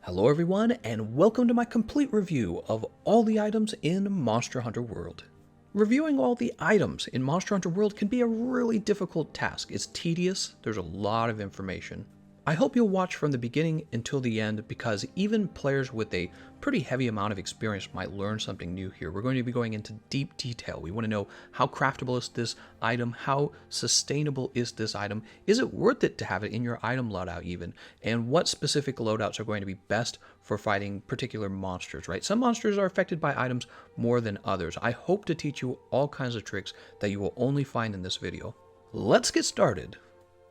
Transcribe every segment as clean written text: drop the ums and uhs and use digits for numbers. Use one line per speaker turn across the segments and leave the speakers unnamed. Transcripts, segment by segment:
Hello everyone, and welcome to my complete review of all the items in Monster Hunter World. Reviewing all the items in Monster Hunter World can be a really difficult task. It's tedious, there's a lot of information. I hope you'll watch from the beginning until the end because even players with a pretty heavy amount of experience might learn something new here. We're going to be going into deep detail. We want to know how craftable is this item, how sustainable is this item, is it worth it to have it in your item loadout even, and what specific loadouts are going to be best for fighting particular monsters, right? Some monsters are affected by items more than others. I hope to teach you all kinds of tricks that you will only find in this video. Let's get started.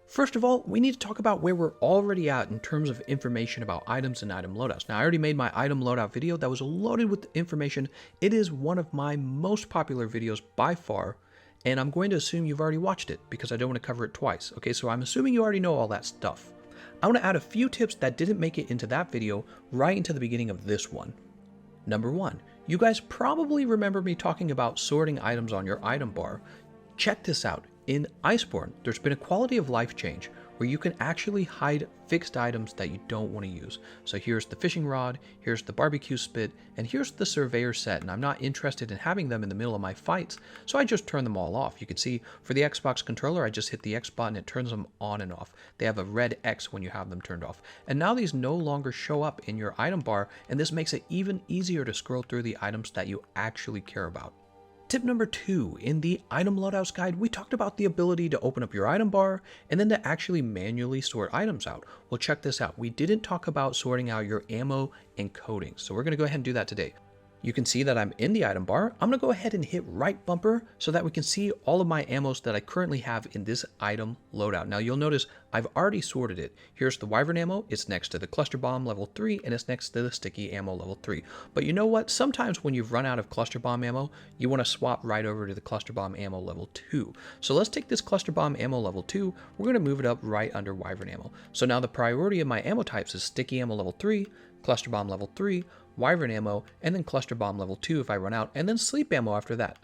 First of all, we need to talk about where we're already at in terms of information about items and item loadouts. Now, I already made my item loadout video that was loaded with information. It is one of my most popular videos by far, and I'm going to assume you've already watched it because I don't want to cover it twice. Okay, so I'm assuming you already know all that stuff. I want to add a few tips that didn't make it into that video right into the beginning of this one. Number one, you guys probably remember me talking about sorting items on your item bar. Check this out. In Iceborne, there's been a quality of life change where you can actually hide fixed items that you don't want to use. So here's the fishing rod, here's the barbecue spit, and here's the surveyor set, and I'm not interested in having them in the middle of my fights, so I just turn them all off. You can see for the Xbox controller, I just hit the X button, it turns them on and off. They have a red X when you have them turned off. And now these no longer show up in your item bar, and this makes it even easier to scroll through the items that you actually care about. Tip number 2, in the item loadouts guide, we talked about the ability to open up your item bar and then to actually manually sort items out. Well, check this out. We didn't talk about sorting out your ammo and coatings, so we're going to go ahead and do that today. You can see that I'm in the item bar. I'm going to go ahead and hit right bumper so that we can see all of my ammos that I currently have in this item loadout. Now you'll notice I've already sorted it. Here's the Wyvern ammo, it's next to the cluster bomb level 3, and it's next to the sticky ammo level 3. But you know what? Sometimes when you've run out of cluster bomb ammo, you want to swap right over to the cluster bomb ammo level 2. So let's take this cluster bomb ammo level 2, we're going to move it up right under Wyvern ammo. So now the priority of my ammo types is sticky ammo level 3, cluster bomb level 3, Wyvern ammo, and then cluster bomb level 2 if I run out, and then sleep ammo after that.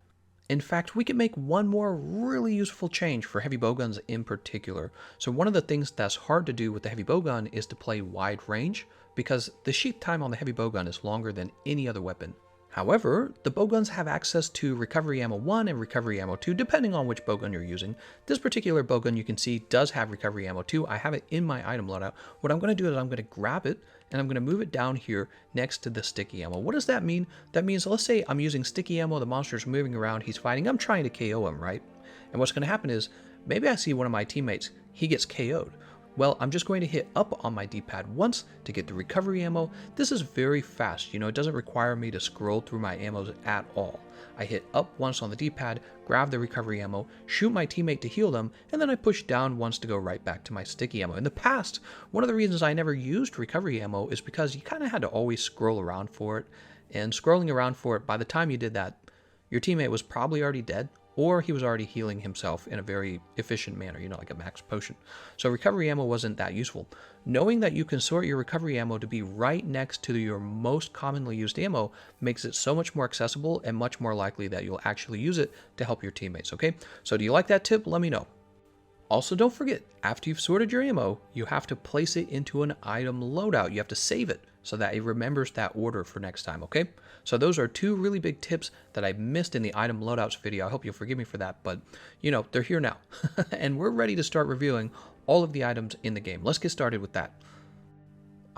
In fact, we can make one more really useful change for heavy bowguns in particular. So one of the things that's hard to do with the heavy bowgun is to play wide range, because the sheath time on the heavy bowgun is longer than any other weapon. However, the bowguns have access to recovery ammo 1 and recovery ammo 2, depending on which bowgun you're using. This particular bowgun you can see does have recovery ammo 2. I have it in my item loadout. What I'm going to do is I'm going to grab it and I'm going to move it down here next to the sticky ammo. What does that mean? That means, let's say I'm using sticky ammo, the monster's moving around, he's fighting, I'm trying to KO him, right? And what's going to happen is, maybe I see one of my teammates, he gets KO'd. Well, I'm just going to hit up on my D-pad once to get the recovery ammo. This is very fast, you know, it doesn't require me to scroll through my ammos at all. I hit up once on the D-pad, grab the recovery ammo, shoot my teammate to heal them, and then I push down once to go right back to my sticky ammo. In the past, one of the reasons I never used recovery ammo is because you kind of had to always scroll around for it, and scrolling around for it, by the time you did that, your teammate was probably already dead, or he was already healing himself in a very efficient manner, you know, like a max potion. So recovery ammo wasn't that useful. Knowing that you can sort your recovery ammo to be right next to your most commonly used ammo makes it so much more accessible and much more likely that you'll actually use it to help your teammates, okay? So do you like that tip? Let me know. Also, don't forget, after you've sorted your ammo, you have to place it into an item loadout. You have to save it so that it remembers that order for next time, okay? So those are two really big tips that I missed in the item loadouts video. I hope you'll forgive me for that, but you know, they're here now. And we're ready to start reviewing all of the items in the game. Let's get started with that.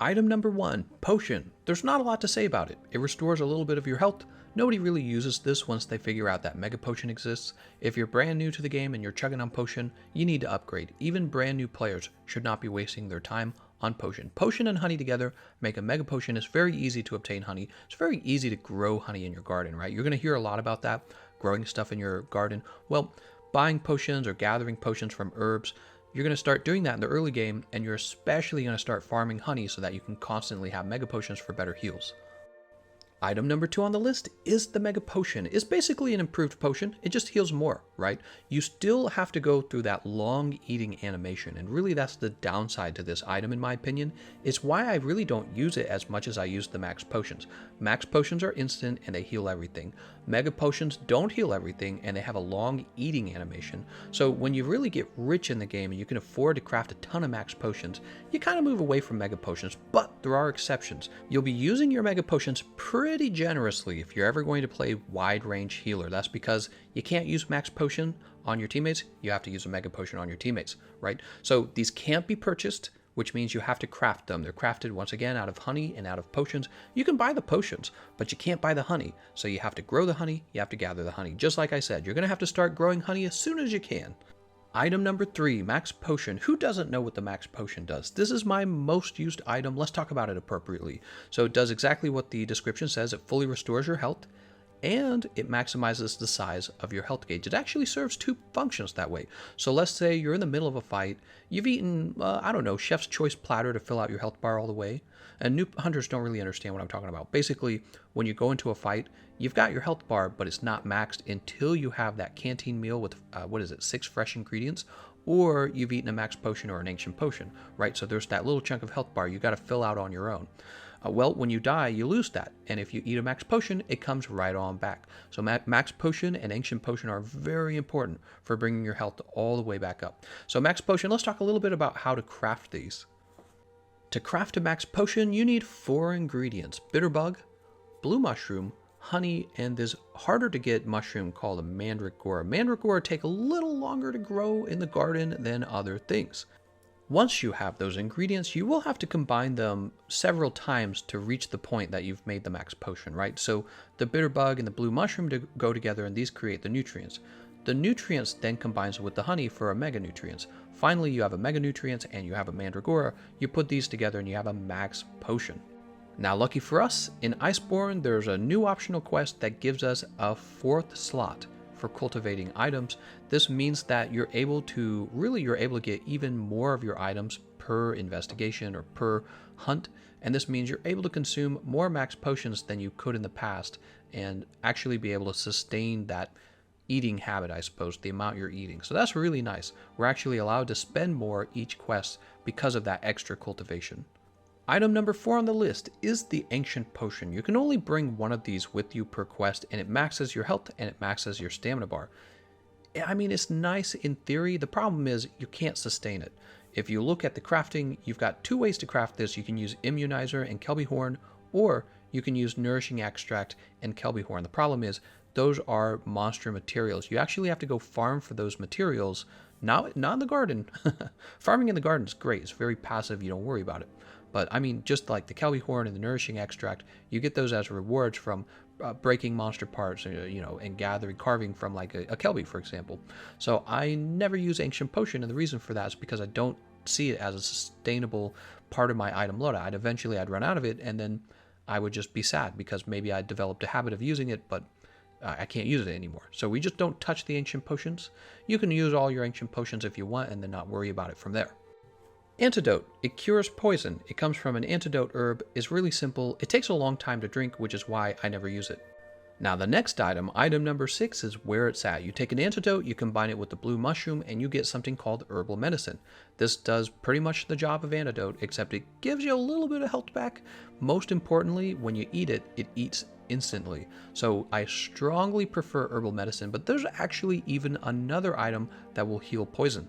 Item number 1, potion. There's not a lot to say about it. It restores a little bit of your health. Nobody really uses this once they figure out that mega potion exists. If you're brand new to the game and you're chugging on potion, you need to upgrade. Even brand new players should not be wasting their time on potion. Potion and honey together make a mega potion. It's very easy to obtain honey. It's very easy to grow honey in your garden, right? You're going to hear a lot about that, growing stuff in your garden. Well, buying potions or gathering potions from herbs, you're going to start doing that in the early game, and you're especially going to start farming honey so that you can constantly have mega potions for better heals. Item number 2 on the list is the Mega Potion. It's basically an improved potion. It just heals more, right? You still have to go through that long eating animation, and really that's the downside to this item in my opinion. It's why I really don't use it as much as I use the Max Potions. Max Potions are instant and they heal everything. Mega Potions don't heal everything and they have a long eating animation. So when you really get rich in the game and you can afford to craft a ton of Max Potions, you kind of move away from Mega Potions, but there are exceptions. You'll be using your Mega Potions pretty generously if you're ever going to play wide range healer. That's because you can't use Max Potion on your teammates, you have to use a Mega Potion on your teammates, right? So these can't be purchased, which means you have to craft them. They're crafted once again out of honey and out of potions. You can buy the potions, but you can't buy the honey. So you have to grow the honey, you have to gather the honey. Just like I said, you're gonna have to start growing honey as soon as you can. Item number 3, Max Potion. Who doesn't know what the Max Potion does? This is my most used item. Let's talk about it appropriately. So it does exactly what the description says. It fully restores your health, and it maximizes the size of your health gauge. It actually serves 2 functions that way. So let's say you're in the middle of a fight, you've eaten, I don't know, Chef's Choice platter to fill out your health bar all the way, and new hunters don't really understand what I'm talking about. Basically, when you go into a fight, you've got your health bar, but it's not maxed until you have that canteen meal with, 6 fresh ingredients, or you've eaten a Max Potion or an Ancient Potion, right? So there's that little chunk of health bar you got to fill out on your own. Well, when you die, you lose that. And if you eat a Max Potion, it comes right on back. So Max Potion and Ancient Potion are very important for bringing your health all the way back up. So Max Potion, let's talk a little bit about how to craft these. To craft a Max Potion, you need 4 ingredients: Bitterbug, Blue Mushroom, honey, and this harder to get mushroom called a Mandragora. Mandragora take a little longer to grow in the garden than other things. Once you have those ingredients, you will have to combine them several times to reach the point that you've made the Max Potion, right? So the Bitterbug and the Blue Mushroom to go together, and these create the nutrients. The nutrients then combines with the honey for a Mega Nutrients. Finally, you have a Mega Nutrients and you have a Mandragora. You put these together and you have a Max Potion. Now, lucky for us, in Iceborne, there's a new optional quest that gives us a 4th slot for cultivating items. This means that you're able to get even more of your items per investigation or per hunt, and this means you're able to consume more Max Potions than you could in the past and actually be able to sustain that eating habit, I suppose, the amount you're eating. So that's really nice. We're actually allowed to spend more each quest because of that extra cultivation. Item number 4 on the list is the Ancient Potion. You can only bring one of these with you per quest, and it maxes your health and it maxes your stamina bar. I mean, it's nice in theory. The problem is you can't sustain it. If you look at the crafting, you've got 2 ways to craft this. You can use Immunizer and Kelbi Horn, or you can use Nourishing Extract and Kelbi Horn. The problem is those are monster materials. You actually have to go farm for those materials, not in the garden. Farming in the garden is great. It's very passive. You don't worry about it. But I mean, just like the Kelbi Horn and the Nourishing Extract, you get those as rewards from breaking monster parts, and carving from like a Kelbi, for example. So I never use Ancient Potion, and the reason for that is because I don't see it as a sustainable part of my item loadout. I'd run out of it, and then I would just be sad because maybe I developed a habit of using it, but I can't use it anymore. So we just don't touch the Ancient Potions. You can use all your Ancient Potions if you want, and then not worry about it from there. Antidote. It cures poison. It comes from an antidote herb. It's really simple. It takes a long time to drink, which is why I never use it. Now the next item, item number 6, is where it's at. You take an antidote, you combine it with the blue mushroom, and you get something called herbal medicine. This does pretty much the job of antidote, except it gives you a little bit of health back. Most importantly, when you eat it, it eats instantly. So I strongly prefer herbal medicine, but there's actually even another item that will heal poison.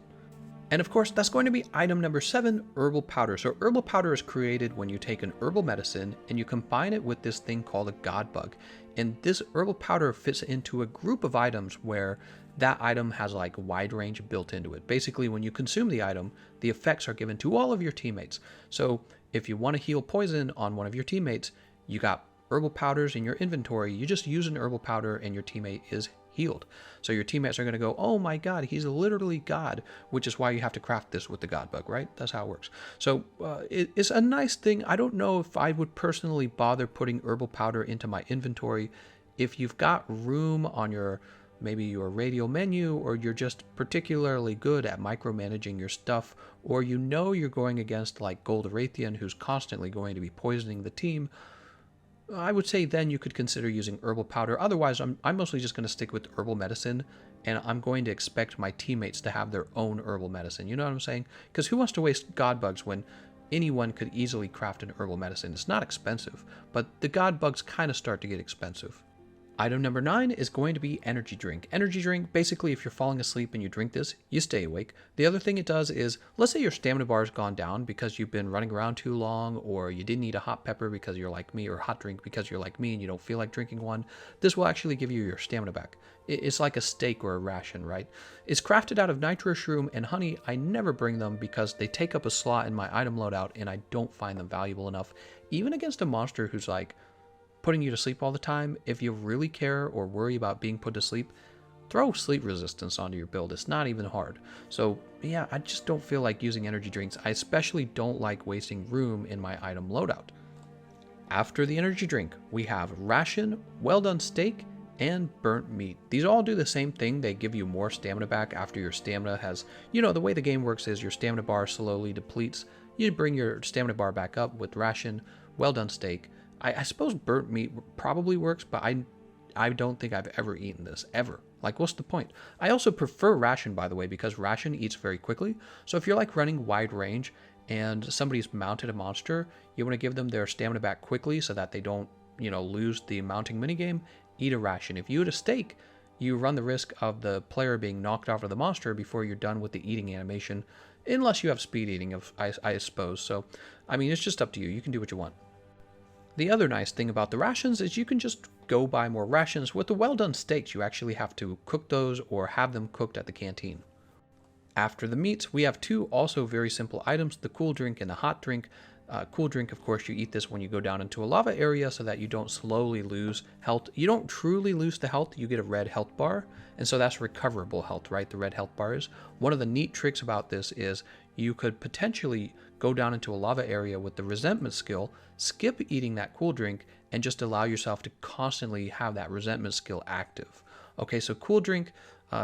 And of course, that's going to be item number 7, Herbal Powder. So Herbal Powder is created when you take an herbal medicine and you combine it with this thing called a Godbug. And this Herbal Powder fits into a group of items where that item has like wide range built into it. Basically, when you consume the item, the effects are given to all of your teammates. So if you want to heal poison on one of your teammates, you got herbal powders in your inventory. You just use an herbal powder and your teammate is healed. So your teammates are going to go, oh my god, he's literally God, which is why you have to craft this with the Godbug, right? That's how it works. So it's a nice thing. I don't know if I would personally bother putting herbal powder into my inventory. If you've got room on maybe your radial menu, or you're just particularly good at micromanaging your stuff, or you're going against like Gold Rathian, who's constantly going to be poisoning the team, I would say then you could consider using herbal powder. Otherwise, I'm mostly just going to stick with herbal medicine, and I'm going to expect my teammates to have their own herbal medicine. You know what I'm saying? Because who wants to waste Godbugs when anyone could easily craft an herbal medicine? It's not expensive, but the Godbugs kind of start to get expensive. Item number 9 is going to be energy drink. Energy drink, basically if you're falling asleep and you drink this, you stay awake. The other thing it does is, let's say your stamina bar has gone down because you've been running around too long, or you didn't eat a hot pepper because you're like me, or hot drink because you're like me and you don't feel like drinking one. This will actually give you your stamina back. It's like a steak or a ration, right? It's crafted out of Nitroshroom and honey. I never bring them because they take up a slot in my item loadout and I don't find them valuable enough. Even against a monster who's like putting you to sleep all the time, if you really care or worry about being put to sleep, throw sleep resistance onto your build. It's not even hard. So yeah, I just don't feel like using energy drinks. I especially don't like wasting room in my item loadout. After the energy drink, we have ration, well done steak, and burnt meat. These all do the same thing. They give you more stamina back after your stamina has, you know, the way the game works is your stamina bar slowly depletes. You bring your stamina bar back up with ration, well done steak. I suppose burnt meat probably works, but I don't think I've ever eaten this, ever. Like, what's the point? I also prefer ration, by the way, because ration eats very quickly. So if you're like running wide range and somebody's mounted a monster, you want to give them their stamina back quickly so that they don't, you know, lose the mounting minigame, eat a ration. If you eat a steak, you run the risk of the player being knocked off of the monster before you're done with the eating animation, unless you have speed eating, I suppose. So, I mean, it's just up to you. You can do what you want. The other nice thing about the rations is you can just go buy more rations. With the well-done steaks, you actually have to cook those or have them cooked at the canteen. After the meats, we have two also very simple items, the cool drink and the hot drink. Cool drink, of course, you eat this when you go down into a lava area so that you don't slowly lose health. You don't truly lose the health, you get a red health bar, and so that's recoverable health, right? The red health bar is. One of the neat tricks about this is you could potentially go down into a lava area with the resentment skill, skip eating that cool drink, and just allow yourself to constantly have that resentment skill active. Okay, so cool drink,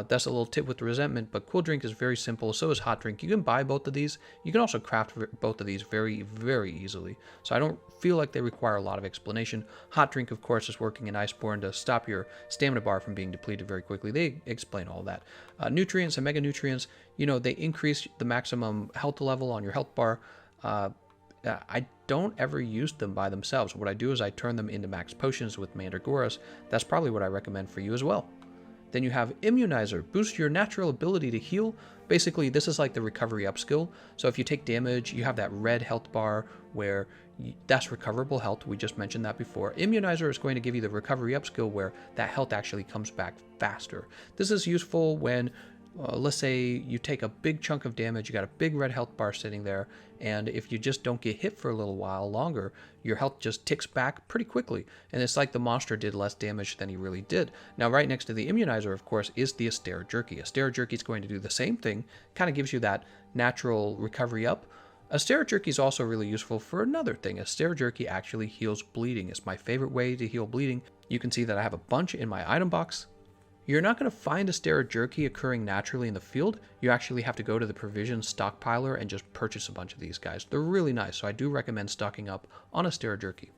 that's a little tip with the resentment, but cool drink is very simple. So is hot drink. You can buy both of these. You can also craft both of these very, very easily. So I don't feel like they require a lot of explanation. Hot drink, of course, is working in Iceborne to stop your stamina bar from being depleted very quickly. They explain all that. Nutrients and mega nutrients, you know, they increase the maximum health level on your health bar. I don't ever use them by themselves. What I do is I turn them into max potions with Mandragoras. That's probably what I recommend for you as well. Then you have Immunizer, boost your natural ability to heal. Basically, this is like the recovery up skill. So if you take damage, you have that red health bar where that's recoverable health. We just mentioned that before. Immunizer is going to give you the recovery up skill where that health actually comes back faster. This is useful when let's say you take a big chunk of damage, you got a big red health bar sitting there, and if you just don't get hit for a little while longer, your health just ticks back pretty quickly. And it's like the monster did less damage than he really did. Now, right next to the Immunizer, of course, is the Astera Jerky. Astera Jerky is going to do the same thing, kind of gives you that natural recovery up. Astera Jerky is also really useful for another thing. Astera Jerky actually heals bleeding. It's my favorite way to heal bleeding. You can see that I have a bunch in my item box. You're not going to find Astera Jerky occurring naturally in the field. You actually have to go to the provision stockpiler and just purchase a bunch of these guys. They're really nice, so I do recommend stocking up on Astera Jerky.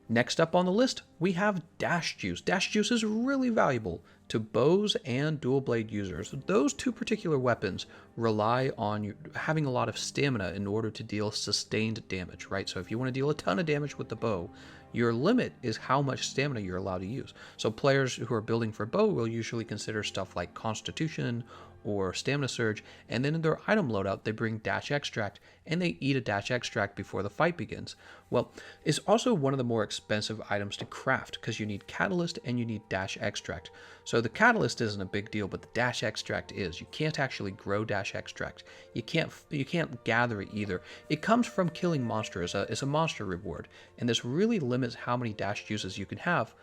Next up on the list, we have Dash Juice. Dash Juice is really valuable to bows and dual blade users. Those two particular weapons rely on having a lot of stamina in order to deal sustained damage, right? So if you want to deal a ton of damage with the bow, your limit is how much stamina you're allowed to use. So players who are building for bow will usually consider stuff like Constitution or Stamina Surge, and then in their item loadout, they bring Dash Extract, and they eat a Dash Extract before the fight begins. Well, it's also one of the more expensive items to craft, because you need Catalyst and you need Dash Extract. So the Catalyst isn't a big deal, but the Dash Extract is. You can't actually grow Dash Extract. You can't gather it either. It comes from killing monsters. It's a monster reward, and this really limits how many Dash Juices you can have.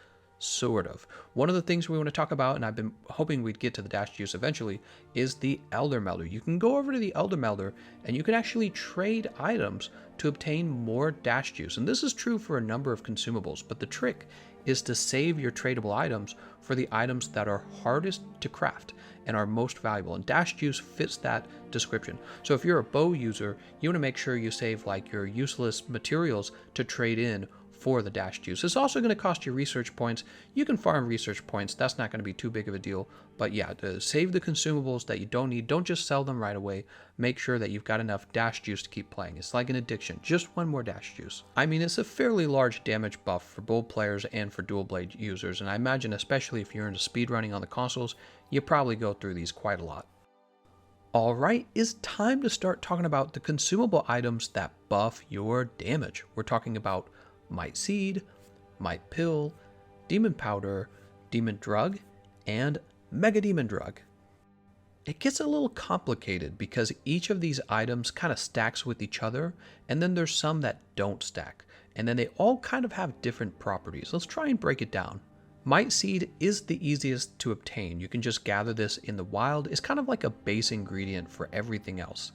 Sort of. One of the things we want to talk about, and I've been hoping we'd get to the Dash Juice eventually, is the Elder Melder. You can go over to the Elder Melder and you can actually trade items to obtain more Dash Juice. And this is true for a number of consumables, but the trick is to save your tradable items for the items that are hardest to craft and are most valuable. And Dash Juice fits that description. So if you're a bow user, you want to make sure you save like your useless materials to trade in for the dash juice. It's also going to cost you research points. You can farm research points. That's not going to be too big of a deal. But yeah, to save the consumables that you don't need. Don't just sell them right away. Make sure that you've got enough dash juice to keep playing. It's like an addiction. Just one more dash juice. I mean, it's a fairly large damage buff for both players and for dual blade users. And I imagine, especially if you're into speedrunning on the consoles, you probably go through these quite a lot. Alright, it's time to start talking about the consumable items that buff your damage. We're talking about Might Seed, Might Pill, Demon Powder, Demon Drug, and Mega Demon Drug. It gets a little complicated because each of these items kind of stacks with each other, and then there's some that don't stack, and then they all kind of have different properties. Let's try and break it down. Might Seed is the easiest to obtain. You can just gather this in the wild. It's kind of like a base ingredient for everything else.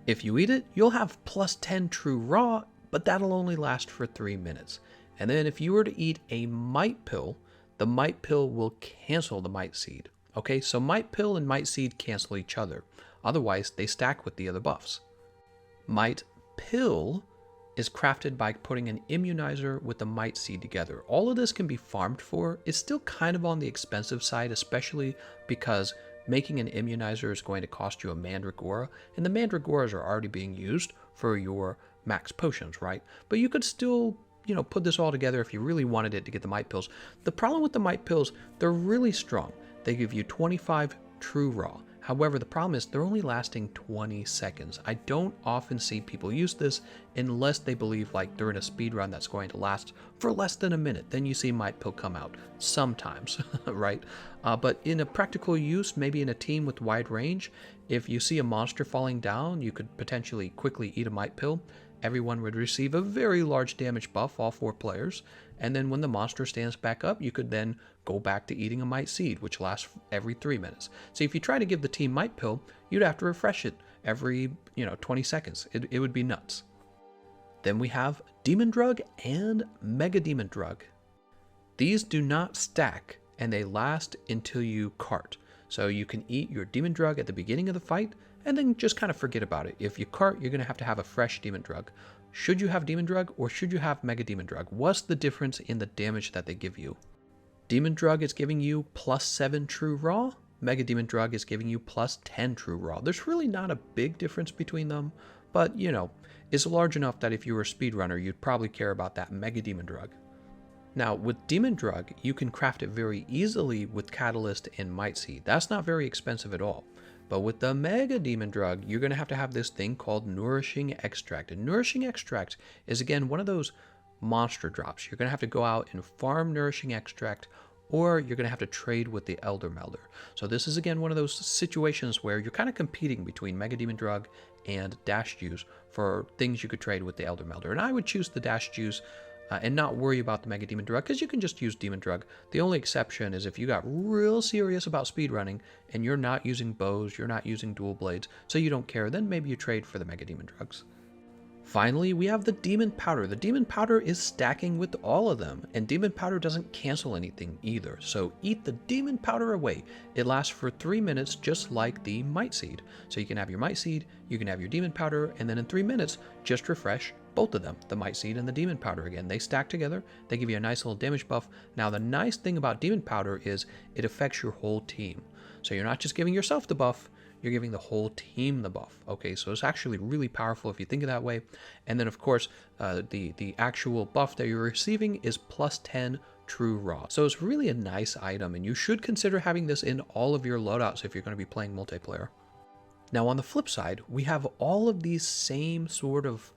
If you eat it, you'll have plus 10 true raw, but that'll only last for 3 minutes. And then if you were to eat a Might Pill, the Might Pill will cancel the Might Seed. Okay, so Might Pill and Might Seed cancel each other. Otherwise, they stack with the other buffs. Might Pill is crafted by putting an Immunizer with the Might Seed together. All of this can be farmed for. It's still kind of on the expensive side, especially because making an Immunizer is going to cost you a Mandragora, and the Mandragoras are already being used for your max potions, right? But you could still, put this all together if you really wanted it to get the Might Pills. The problem with the Might Pills, they're really strong. They give you 25 true raw. However, the problem is they're only lasting 20 seconds. I don't often see people use this unless they believe like they're in a speed run that's going to last for less than a minute. Then you see Might Pill come out sometimes, right? But in a practical use, maybe in a team with wide range, if you see a monster falling down, you could potentially quickly eat a Might Pill. Everyone would receive a very large damage buff, all 4 players. And then when the monster stands back up, you could then go back to eating a Might Seed, which lasts every 3 minutes. So if you try to give the team Might Pill, you'd have to refresh it every, 20 seconds. It would be nuts. Then we have Demon Drug and Mega Demon Drug. These do not stack, and they last until you cart. So you can eat your Demon Drug at the beginning of the fight, and then just kind of forget about it. If you cart, you're going to have a fresh Demon Drug. Should you have Demon Drug or should you have Mega Demon Drug? What's the difference in the damage that they give you? Demon Drug is giving you plus 7 true raw. Mega Demon Drug is giving you plus 10 true raw. There's really not a big difference between them, but it's large enough that if you were a speedrunner, you'd probably care about that Mega Demon Drug. Now, with Demon Drug, you can craft it very easily with Catalyst and Might Seed. That's not very expensive at all. But with the Mega Demon Drug, you're going to have this thing called Nourishing Extract. And Nourishing Extract is, again, one of those monster drops. You're going to have to go out and farm Nourishing Extract, or you're going to have to trade with the Elder Melder. So this is, again, one of those situations where you're kind of competing between Mega Demon Drug and Dash Juice for things you could trade with the Elder Melder. And I would choose the Dash Juice and not worry about the Mega Demon Drug, because you can just use Demon Drug. The only exception is if you got real serious about speedrunning and you're not using bows, you're not using dual blades, so you don't care, then maybe you trade for the Mega Demon Drugs. Finally, we have the Demon Powder. The Demon Powder is stacking with all of them, and Demon Powder doesn't cancel anything either, so eat the Demon Powder away. It lasts for 3 minutes just like the Might Seed. So you can have your Might Seed, you can have your Demon Powder, and then in 3 minutes, just refresh both of them, the Might Seed and the Demon Powder again. They stack together, they give you a nice little damage buff. Now the nice thing about Demon Powder is it affects your whole team. So you're not just giving yourself the buff, you're giving the whole team the buff. Okay, so it's actually really powerful if you think of that way. And then of course, the actual buff that you're receiving is plus 10 true raw. So it's really a nice item, and you should consider having this in all of your loadouts if you're going to be playing multiplayer. Now on the flip side, we have all of these same sort of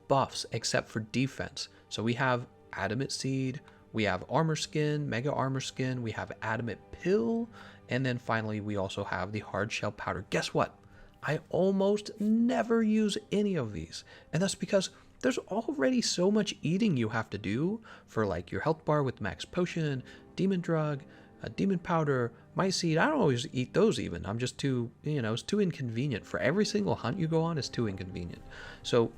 buffs except for defense. So we have Adamant Seed, we have Armorskin, Mega Armorskin, we have Adamant Pill, and then finally we also have the Hardshell Powder. Guess what? I almost never use any of these, and that's because there's already so much eating you have to do for like your health bar with Max Potion, Demon Drug, Demon Powder, Might Seed. I don't always eat those even. I'm just too, it's too inconvenient. For every single hunt you go on, it's too inconvenient. So,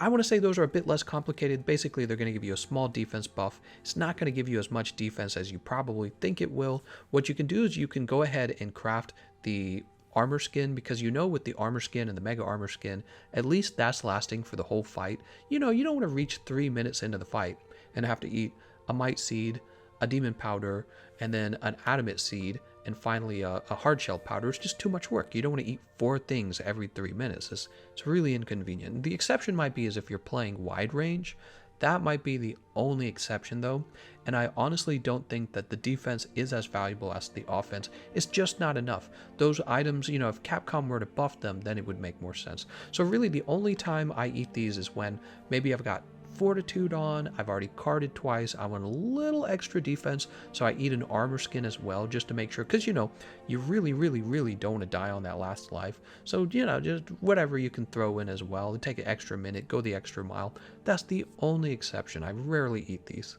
I want to say those are a bit less complicated. Basically, they're going to give you a small defense buff. It's not going to give you as much defense as you probably think it will. What you can do is you can go ahead and craft the Armorskin, because you know with the Armorskin and the Mega Armorskin, at least that's lasting for the whole fight. You know, you don't want to reach 3 minutes into the fight and have to eat a Might Seed, a Demon Powder, and then an Adamant Seed, and finally a Hardshell Powder. It's just too much work. You don't want to eat 4 things every 3 minutes. It's really inconvenient. The exception might be is if you're playing wide range. That might be the only exception though, and I honestly don't think that the defense is as valuable as the offense. It's just not enough. Those items, you know, if Capcom were to buff them, then it would make more sense. So really the only time I eat these is when maybe I've got Fortitude on, I've already carded twice, I want a little extra defense, so I eat an Armorskin as well just to make sure, because you know, you really don't want to die on that last life. So, you know, just whatever you can throw in as well, take an extra minute, go the extra mile. That's the only exception. I rarely eat these.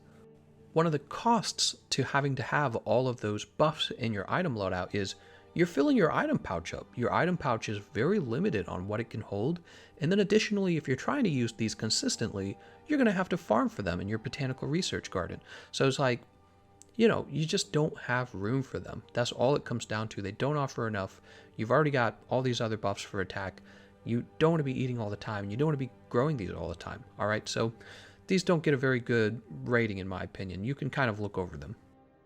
One of the costs to having to have all of those buffs in your item loadout is you're filling your item pouch up. Your item pouch is very limited on what it can hold, and then additionally, if you're trying to use these consistently, you're going to have to farm for them in your botanical research garden. So it's like, you know, you just don't have room for them. That's all it comes down to. They don't offer enough. You've already got all these other buffs for attack. You don't want to be eating all the time, and you don't want to be growing these all the time. All right, so these don't get a very good rating in my opinion. You can kind of look over them.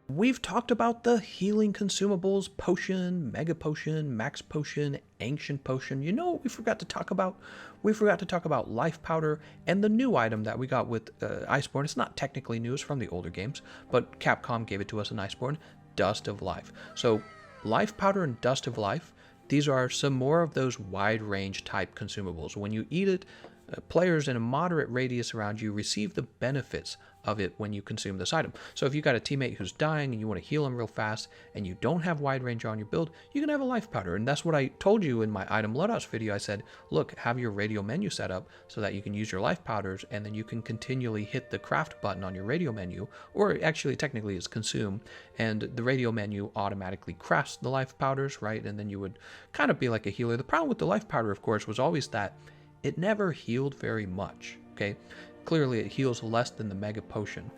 We've talked about the healing consumables, potion, mega potion, max potion, ancient potion. You know what we forgot to talk about? We forgot to talk about life powder and the new item that we got with Iceborne. It's not technically new, it's from the older games, but Capcom gave it to us in Iceborne, Dust of Life. So life powder and Dust of Life, these are some more of those wide range type consumables. When you eat it, players in a moderate radius around you receive the benefits of it when you consume this item. So if you got a teammate who's dying and you want to heal him real fast and you don't have wide range on your build, you can have a life powder. And that's what I told you in my item loadouts video. I said, look, have your radio menu set up so that you can use your life powders, and then you can continually hit the craft button on your radio menu, or actually technically it's consume, and the radio menu automatically crafts the life powders, right? And then you would kind of be like a healer. The problem with the life powder, of course, was always that it never healed very much, okay? Clearly it heals less than the Mega Potion.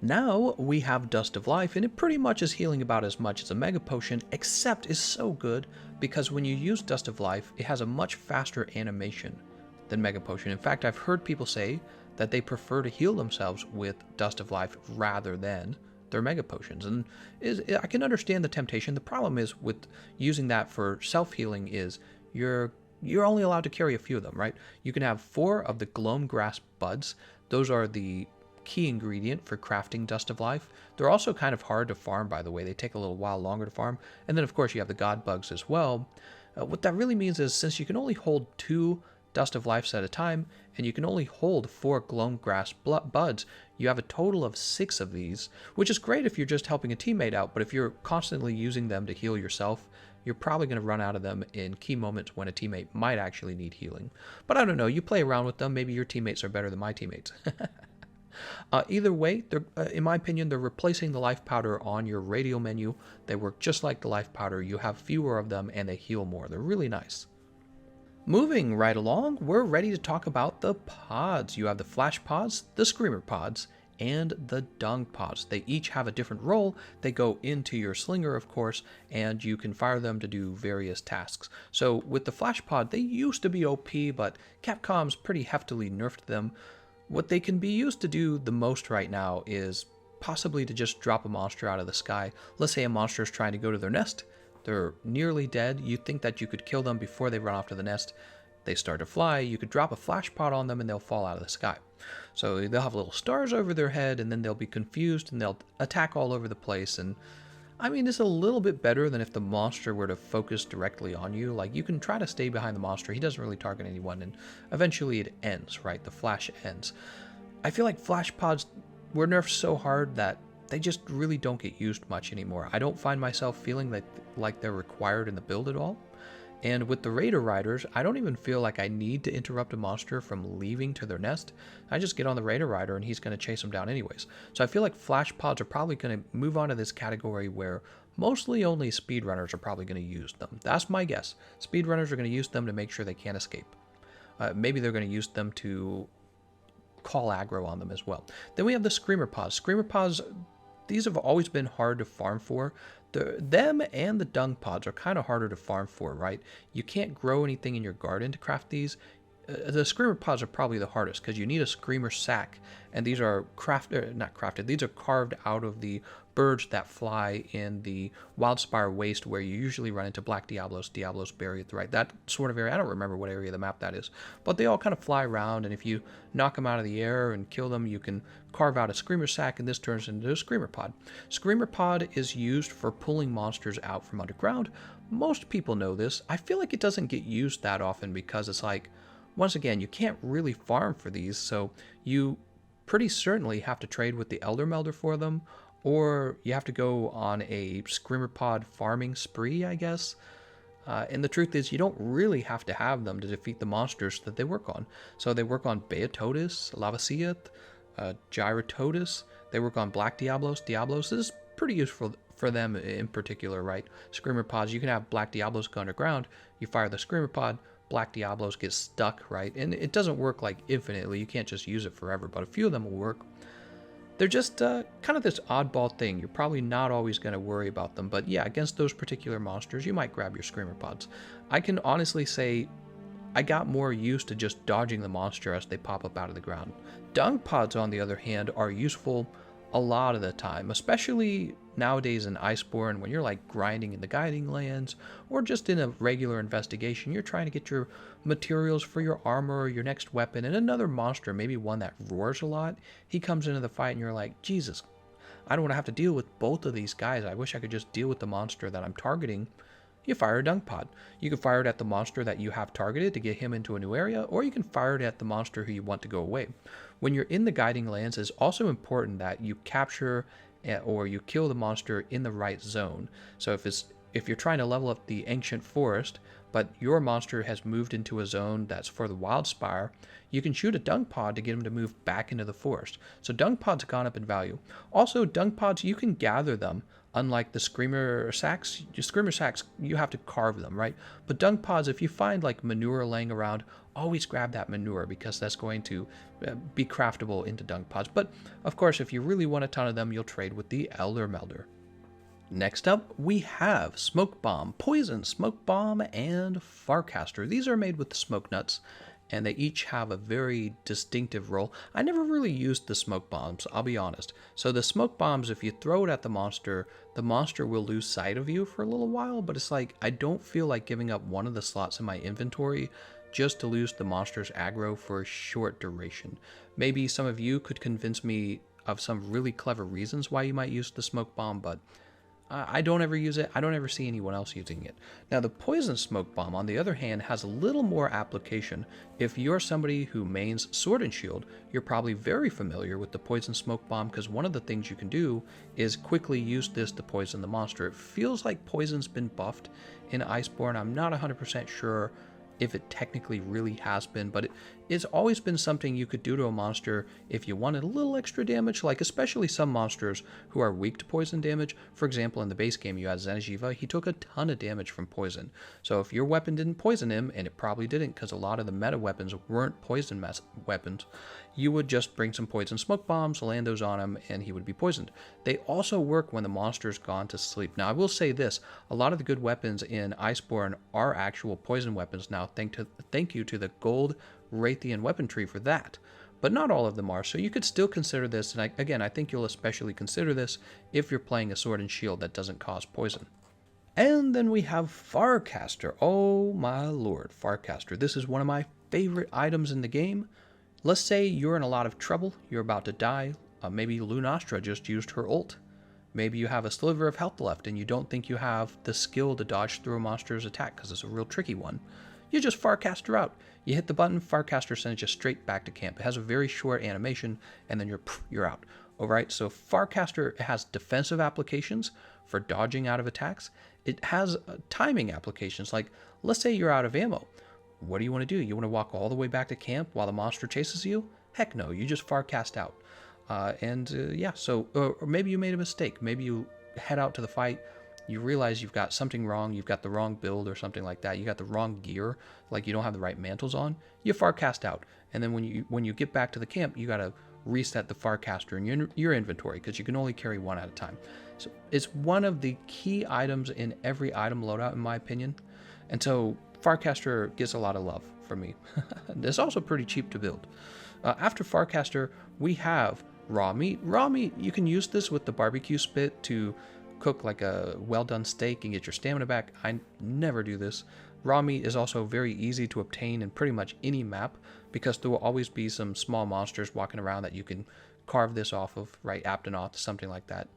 Now we have Dust of Life, and it pretty much is healing about as much as a Mega Potion, except is so good because when you use Dust of Life, it has a much faster animation than Mega Potion. In fact, I've heard people say that they prefer to heal themselves with Dust of Life rather than their Mega Potions, and I can understand the temptation. The problem is with using that for self-healing is you're only allowed to carry a few of them, right? You can have 4 of the Gloam Grass buds. Those are the key ingredient for crafting Dust of Life. They're also kind of hard to farm, by the way. They take a little while longer to farm. And then, of course, you have the Godbugs as well. What that really means is since you can only hold 2 Dust of Life at a time, and you can only hold 4 Gloam Grass buds, you have a total of 6 of these, which is great if you're just helping a teammate out, but if you're constantly using them to heal yourself, you're probably going to run out of them in key moments when a teammate might actually need healing. But I don't know, you play around with them, maybe your teammates are better than my teammates. Either way, in my opinion, they're replacing the life powder on your radio menu. They work just like the life powder. You have fewer of them and they heal more. They're really nice. Moving right along, we're ready to talk about the pods. You have the flash pods, the screamer pods, and the dung pods. They each have a different role. They go into your slinger, of course, and you can fire them to do various tasks. So with the flash pod, they used to be OP, but Capcom's pretty heftily nerfed them. What they can be used to do the most right now is possibly to just drop a monster out of the sky. Let's say a monster is trying to go to their nest. They're nearly dead. You think that you could kill them before they run off to the nest. They start to fly. You could drop a flash pod on them and they'll fall out of the sky. So they'll have little stars over their head, and then they'll be confused and they'll attack all over the place. And I mean, it's a little bit better than if the monster were to focus directly on you. Like, you can try to stay behind the monster. He doesn't really target anyone, and eventually it ends, right? The flash ends. I feel like flash pods were nerfed so hard that they just really don't get used much anymore. I don't find myself feeling like they're required in the build at all. And with the Raider Riders, I don't even feel like I need to interrupt a monster from leaving to their nest. I just get on the Raider Rider and he's going to chase them down anyways. So I feel like flash pods are probably going to move on to this category where mostly only speedrunners are probably going to use them. That's my guess. Speedrunners are going to use them to make sure they can't escape. Maybe they're going to use them to call aggro on them as well. Then we have the Screamer Pods. Screamer Pods, these have always been hard to farm for. Them and the dung pods are kind of harder to farm for, right? You can't grow anything in your garden to craft these. The screamer pods are probably the hardest because you need a screamer sack, and these are not crafted. These are carved out of the birds that fly in the Wildspire Waste, where you usually run into Black Diablos bury at the right. That sort of area. I don't remember what area of the map that is, but they all kind of fly around, and if you knock them out of the air and kill them, you can carve out a screamer sack, and this turns into a screamer pod. Screamer pod is used for pulling monsters out from underground. Most people know this. I feel like it doesn't get used that often because it's like, once again, you can't really farm for these, so you pretty certainly have to trade with the Elder Melder for them, or you have to go on a Screamer Pod farming spree, I guess. And the truth is, you don't really have to have them to defeat the monsters that they work on. So they work on Beatotus, Lavasiath, Gyrototus. They work on Black Diablos. This is pretty useful for them in particular, right? Screamer Pods, you can have Black Diablos go underground, you fire the Screamer Pod, Black Diablos get stuck, right? And it doesn't work like infinitely. You can't just use it forever, but a few of them will work. They're just kind of this oddball thing. You're probably not always going to worry about them, but yeah, against those particular monsters, you might grab your Screamer Pods. I can honestly say I got more used to just dodging the monster as they pop up out of the ground. Dung Pods, on the other hand, are useful a lot of the time, especially nowadays in Iceborne when you're like grinding in the guiding lands or just in a regular investigation. You're trying to get your materials for your armor or your next weapon, and another monster, maybe one that roars a lot, he comes into the fight and you're like, Jesus, I don't want to have to deal with both of these guys. I wish I could just deal with the monster that I'm targeting. You fire a Dung Pod. You can fire it at the monster that you have targeted to get him into a new area, or you can fire it at the monster who you want to go away. When you're in the guiding lands, it's also important that you capture or you kill the monster in the right zone. So if you're trying to level up the ancient forest, but your monster has moved into a zone that's for the Wildspire, you can shoot a Dung Pod to get him to move back into the forest. So Dung Pods have gone up in value. Also, Dung Pods, you can gather them. Unlike the Screamer Sacks, you have to carve them, right? But Dung Pods, if you find like manure laying around, always grab that manure because that's going to be craftable into Dung Pods. But of course, if you really want a ton of them, you'll trade with the Elder Melder. Next up, we have Smoke Bomb, Poison, Smoke Bomb, and Farcaster. These are made with the smoke nuts, and they each have a very distinctive role. I never really used the smoke bombs, I'll be honest. So the smoke bombs, if you throw it at the monster will lose sight of you for a little while, but it's like, I don't feel like giving up one of the slots in my inventory just to lose the monster's aggro for a short duration. Maybe some of you could convince me of some really clever reasons why you might use the smoke bomb, but I don't ever use it. I don't ever see anyone else using it. Now, the Poison Smoke Bomb, on the other hand, has a little more application. If you're somebody who mains Sword and Shield, you're probably very familiar with the Poison Smoke Bomb because one of the things you can do is quickly use this to poison the monster. It feels like poison's been buffed in Iceborne. I'm not 100% sure if it technically really has been, but it's always been something you could do to a monster if you wanted a little extra damage, like especially some monsters who are weak to poison damage. For example, in the base game you had Xeno'jiiva, he took a ton of damage from poison. So if your weapon didn't poison him, and it probably didn't because a lot of the meta weapons weren't poison weapons, you would just bring some poison smoke bombs, land those on him, and he would be poisoned. They also work when the monster's gone to sleep. Now I will say this, a lot of the good weapons in Iceborne are actual poison weapons now, thank you to the gold Wrathian weapon tree for that. But not all of them are, so you could still consider this, and I think you'll especially consider this if you're playing a Sword and Shield that doesn't cause poison. And then we have Farcaster. Oh my lord, Farcaster. This is one of my favorite items in the game. Let's say you're in a lot of trouble, you're about to die, maybe Lunastra just used her ult. Maybe you have a sliver of health left and you don't think you have the skill to dodge through a monster's attack because it's a real tricky one. You just Farcaster out. You hit the button, Farcaster sends you straight back to camp. It has a very short animation and then you're out. Alright, so Farcaster has defensive applications for dodging out of attacks. It has timing applications, like let's say you're out of ammo. What do you want to do? You want to walk all the way back to camp while the monster chases you? Heck no, you just Farcast out. Yeah, so or maybe you made a mistake. Maybe you head out to the fight, you realize you've got something wrong, you've got the wrong build or something like that, you got the wrong gear, like you don't have the right mantles on, you Farcast out. And then when you get back to the camp, you gotta reset the Farcaster in your inventory, because you can only carry one at a time. So it's one of the key items in every item loadout, in my opinion. And so Farcaster gets a lot of love from me. It's also pretty cheap to build. After Farcaster, we have raw meat. Raw meat, you can use this with the barbecue spit to cook like a well-done steak and get your stamina back. I never do this. Raw meat is also very easy to obtain in pretty much any map, because there will always be some small monsters walking around that you can carve this off of, right? Aptonoth, something like that.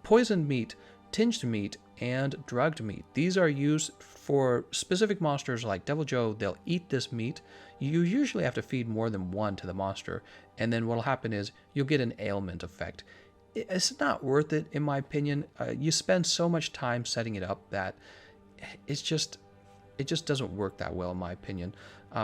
Poisoned meat, tinged meat, and drugged meat. These are used for specific monsters like Devil Joe. They'll eat this meat. You usually have to feed more than one to the monster, and then what'll happen is you'll get an ailment effect. It's not worth it, in my opinion. You spend so much time setting it up that it just doesn't work that well, in my opinion.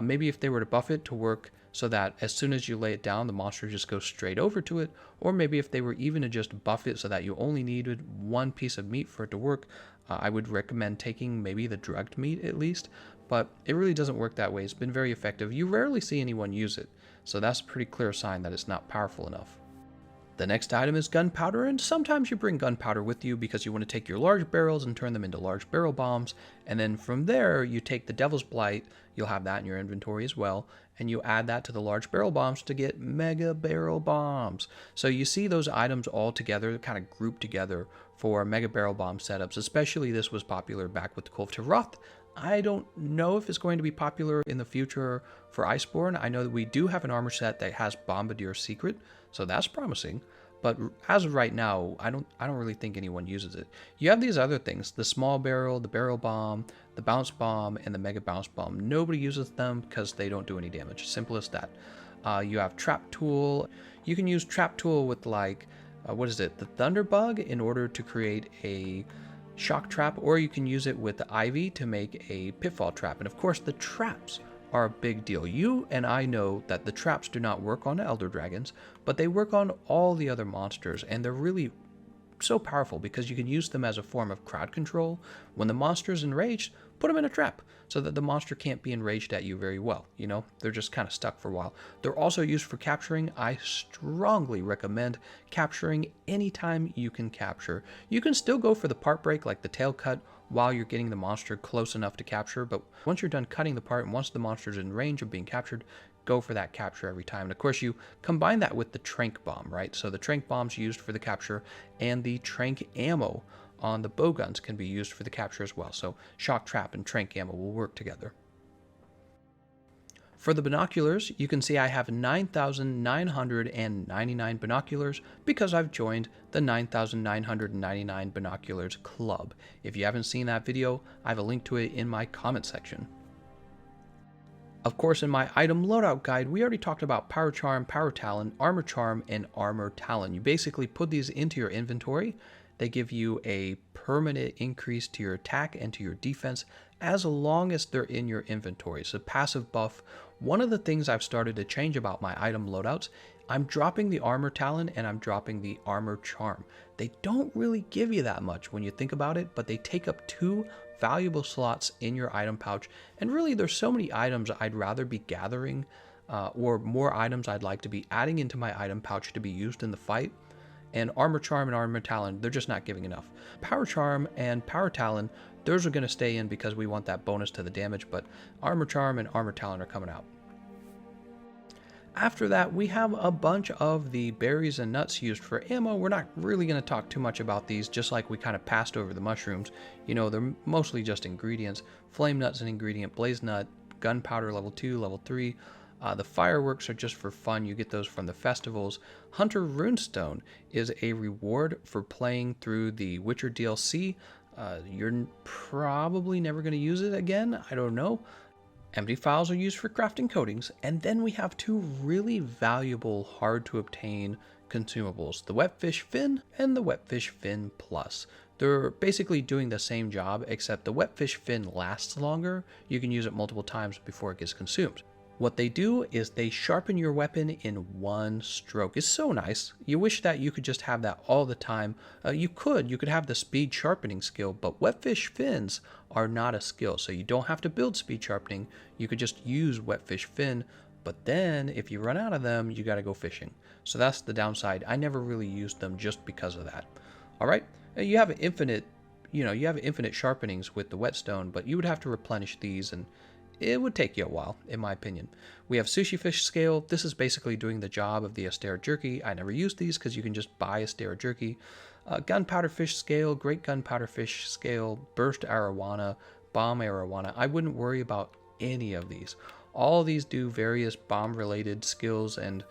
Maybe if they were to buff it to work so that as soon as you lay it down, the monster just goes straight over to it, or maybe if they were even to just buff it so that you only needed one piece of meat for it to work, I would recommend taking maybe the drugged meat at least, but it really doesn't work that way. It's been very effective. You rarely see anyone use it, so that's a pretty clear sign that it's not powerful enough. The next item is gunpowder, and sometimes you bring gunpowder with you because you want to take your large barrels and turn them into large barrel bombs, and then from there you take the Devil's Blight, you'll have that in your inventory as well, and you add that to the large barrel bombs to get mega barrel bombs. So you see those items all together, kind of grouped together for mega barrel bomb setups. Especially this was popular back with the Kulve Taroth. I don't know if it's going to be popular in the future for Iceborne. I know that we do have an armor set that has Bombardier Secret, so that's promising. But as of right now, I don't really think anyone uses it. You have these other things, the small barrel, the barrel bomb, the bounce bomb, and the mega bounce bomb. Nobody uses them because they don't do any damage. Simple as that. You have trap tool. You can use trap tool with like, what is it? The Thunderbug in order to create a shock trap, or you can use it with the Ivy to make a pitfall trap. And of course the traps are a big deal. You and I know that the traps do not work on elder dragons, but they work on all the other monsters, and they're really so powerful because you can use them as a form of crowd control. When the monster's enraged, put them in a trap so that the monster can't be enraged at you very well. You know, they're just kind of stuck for a while. They're also used for capturing. I strongly recommend capturing anytime you can capture. You can still go for the part break, like the tail cut, while you're getting the monster close enough to capture, but once you're done cutting the part and once the monster's in range of being captured, go for that capture every time. And of course you combine that with the trank bomb, right? So the trank bomb's used for the capture, and the trank ammo on the bowguns can be used for the capture as well. So shock trap and trank ammo will work together. For the binoculars, you can see I have 9,999 binoculars because I've joined the 9,999 binoculars club. If you haven't seen that video, I have a link to it in my comment section. Of course, in my item loadout guide, we already talked about Powercharm, Power Talon, Armor Charm, and Armor Talon. You basically put these into your inventory. They give you a permanent increase to your attack and to your defense as long as they're in your inventory. So passive buff. One of the things I've started to change about my item loadouts, I'm dropping the Armor Talon and I'm dropping the Armor Charm. They don't really give you that much when you think about it, but they take up 2 valuable slots in your item pouch. And really, there's so many items I'd rather be gathering, or more items I'd like to be adding into my item pouch to be used in the fight. And Armor Charm and Armor Talon, they're just not giving enough. Power Charm and Power Talon, those are going to stay in because we want that bonus to the damage, but Armor Charm and Armor Talon are coming out. After that, we have a bunch of the berries and nuts used for ammo. We're not really going to talk too much about these, just like we kind of passed over the mushrooms. You know, they're mostly just ingredients. Flame nut's an ingredient, blaze nut, gunpowder level 2, level 3. The fireworks are just for fun. You get those from the festivals. Hunter Runestone is a reward for playing through the Witcher DLC. You're probably never going to use it again. I don't know. Empty files are used for crafting coatings. And then we have 2 really valuable, hard to obtain consumables. The Whetfish Fin and the Whetfish Fin Plus. They're basically doing the same job, except the Whetfish Fin lasts longer. You can use it multiple times before it gets consumed. What they do is they sharpen your weapon in one stroke. It's so nice. You wish that you could just have that all the time. You could have the speed sharpening skill, but Whetfish Fins are not a skill, so you don't have to build speed sharpening. You could just use Whetfish Fin But then if you run out of them, you got to go fishing. So that's the downside. I never really used them just because of that. All right, you have infinite, you have infinite sharpenings with the whetstone, but you would have to replenish these, and it would take you a while, in my opinion. We have sushi fish scale. This is basically doing the job of the Astera Jerky. I never use these because you can just buy Astera Jerky. Gunpowder fish scale, great gunpowder fish scale, burst arowana, bomb arowana. I wouldn't worry about any of these. All these do various bomb related skills, and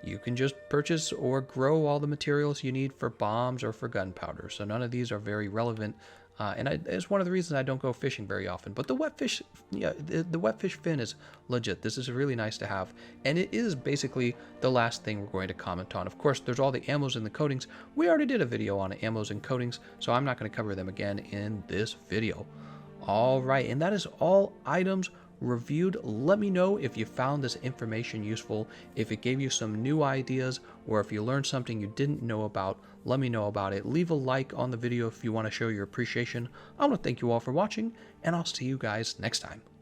you can just purchase or grow all the materials you need for bombs or for gunpowder. So none of these are very relevant. And it's one of the reasons I don't go fishing very often. But the Whetfish, the Whetfish Fin is legit. This is really nice to have. And it is basically the last thing we're going to comment on. Of course, there's all the ammos and the coatings. We already did a video on ammos and coatings, so I'm not going to cover them again in this video. All right, and that is all items reviewed. Let me know if you found this information useful, if it gave you some new ideas, or if you learned something you didn't know about. Let me know about it. Leave a like on the video if you want to show your appreciation. I want to thank you all for watching, and I'll see you guys next time.